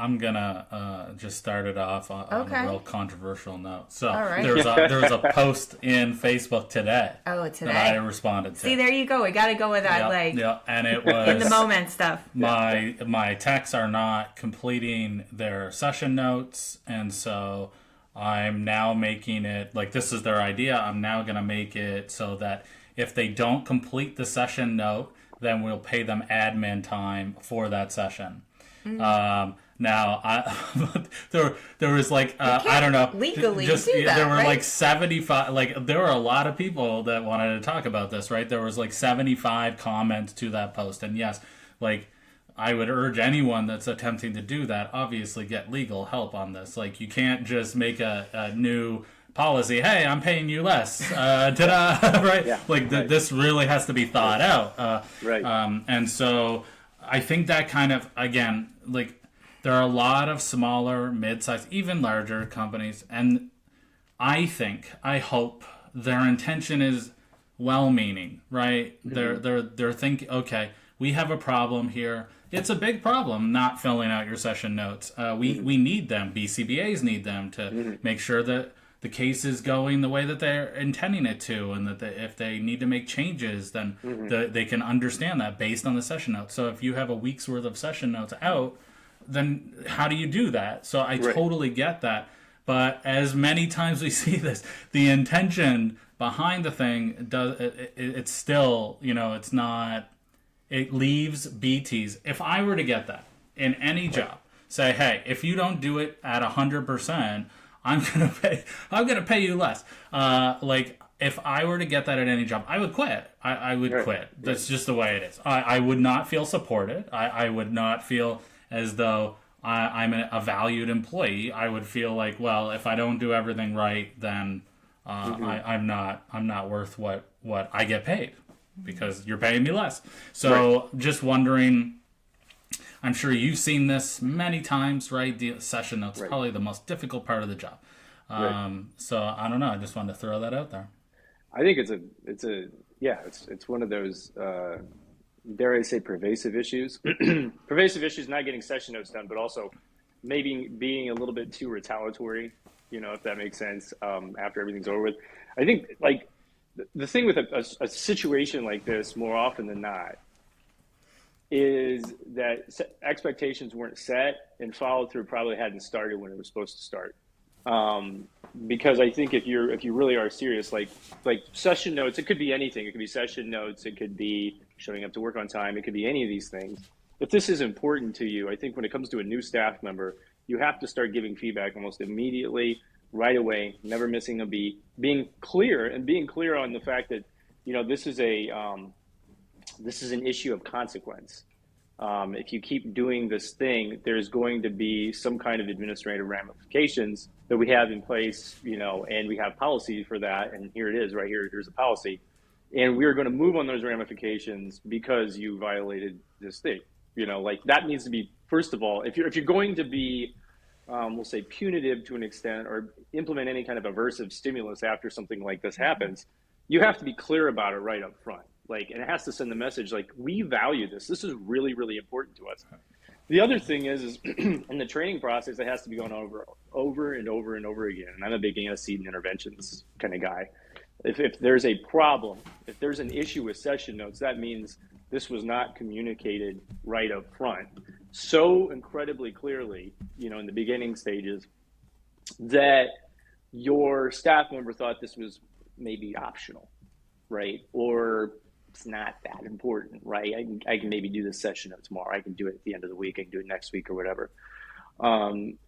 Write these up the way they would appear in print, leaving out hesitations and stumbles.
I'm gonna just start it off on a real Okay. controversial note. So All right. there was a post in Facebook today Oh, that I today. responded See, to. there you go. We got to go with that, Yeah, like, yeah, and it in the was moment stuff. my techs are not completing their session notes, and so I'm now making it like this is their idea. I'm now gonna make it so that if they don't complete the session note, then we'll pay them admin time for that session. Now, there was like You I don't know, can't legally just do there that, were like right? 75, like there were a lot of people that wanted to talk about this, right? There was like 75 comments to that post, and yes, like I would urge anyone that's attempting to do that, obviously get legal help on this. Like you can't just make a new policy. Hey, I'm paying you less. Ta-da! Right? Yeah, Like right, this really has to be thought out. right. And so I think that kind of again, like there are a lot of smaller, mid-sized, even larger companies, and I hope their intention is well-meaning, right? They're thinking, okay, we have a problem here. It's a big problem not filling out your session notes. We need them. BCBAs need them to make sure that the case is going the way that they're intending it to, and that if they need to make changes, then they can understand that based on the session notes. So if you have a week's worth of session notes out, then how do you do that? So I Right. totally get that. But as many times we see this, the intention behind the thing it's still, it's not, it leaves BTs. If I were to get that in any job, say, hey, if you don't do it at 100%, I'm gonna pay you less. Like if I were to get that at any job, I would quit. I would Right. quit. That's just the way it is. I would not feel supported. I would not feel as though I'm a valued employee. I would feel like, well, if I don't do everything right, then I'm not worth what I get paid because you're paying me less. So Right. just wondering. I'm sure you've seen this many times, right? The session notes Right. probably the most difficult part of the job. Right. So I don't know. I just wanted to throw that out there. I think it's one of those dare I say pervasive issues. Pervasive issues not getting session notes done, but also maybe being a little bit too retaliatory, if that makes sense, after everything's over with. I think like the thing with a situation like this more often than not is that expectations weren't set and follow through probably hadn't started when it was supposed to start. Because I think if you really are serious, like session notes, it could be anything. It could be session notes. It could be showing up to work on time. It could be any of these things. If this is important to you, I think when it comes to a new staff member, you have to start giving feedback almost immediately, right away, never missing a beat, being clear on the fact that this is an issue of consequence. If you keep doing this thing, there's going to be some kind of administrative ramifications that we have in place, and we have policy for that. And here it is, right here. Here's a policy, and we're going to move on those ramifications because you violated this thing. Like that needs to be first of all. If you're going to be, we'll say punitive to an extent, or implement any kind of aversive stimulus after something like this happens, you have to be clear about it right up front. Like, and it has to send the message like we value this. This is really, really important to us. The other thing is in the training process, it has to be going over and over and over again. And I'm a big antecedent interventions kind of guy. If there's a problem, if there's an issue with session notes, that means this was not communicated right up front so incredibly clearly, in the beginning stages, that your staff member thought this was maybe optional, right? Or it's not that important, right? I can maybe do this session note tomorrow. I can do it at the end of the week. I can do it next week or whatever. And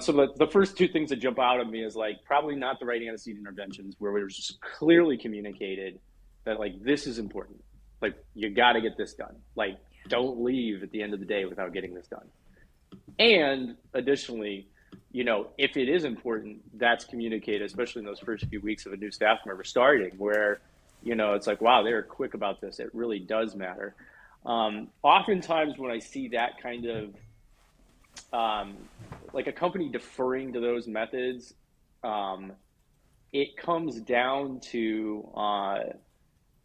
so the first two things that jump out at me is like probably not the right antecedent interventions where it was just clearly communicated that like this is important. Like you got to get this done. Like don't leave at the end of the day without getting this done. And additionally, if it is important, that's communicated, especially in those first few weeks of a new staff member starting, where, it's like, wow, they're quick about this. It really does matter. Oftentimes when I see that kind of, like a company deferring to those methods, it comes down to,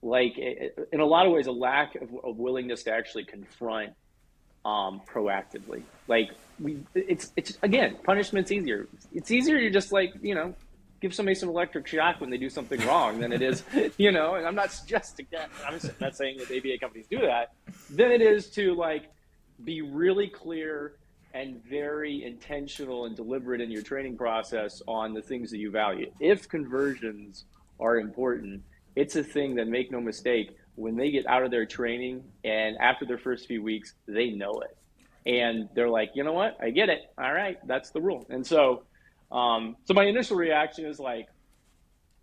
in a lot of ways, a lack of willingness to actually confront proactively. Like it's again, punishment's easier. It's easier to just like give somebody some electric shock when they do something wrong than it is, And I'm not suggesting that. I'm not saying that ABA companies do that. Than it is to like be really clear and very intentional and deliberate in your training process on the things that you value. If conversions are important, it's a thing that, make no mistake, when they get out of their training and after their first few weeks, they know it. And they're like, you know what? I get it. All right, that's the rule. And so my initial reaction is like,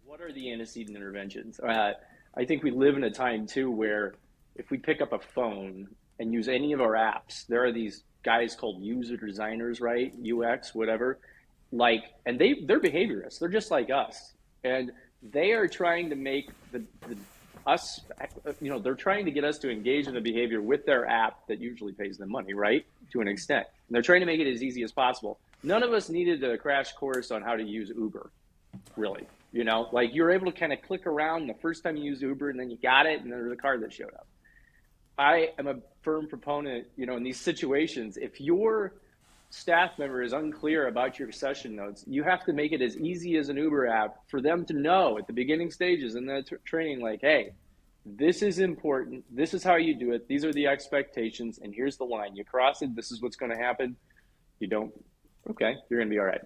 what are the antecedent interventions? I think we live in a time too where if we pick up a phone and use any of our apps, there are these guys called user designers, right? UX, whatever. Like, and they're behaviorists. They're just like us, and they are trying to make the us, they're trying to get us to engage in the behavior with their app that usually pays them money, right? To an extent, and they're trying to make it as easy as possible. None of us needed a crash course on how to use Uber, really. Like you're able to kind of click around the first time you use Uber, and then you got it, and then there's a car that showed up. I am a firm proponent, in these situations, if your staff member is unclear about your session notes, you have to make it as easy as an Uber app for them to know at the beginning stages in the training, like, hey, this is important. This is how you do it. These are the expectations. And here's the line. You cross it. This is what's going to happen. You don't. Okay, you're going to be all right.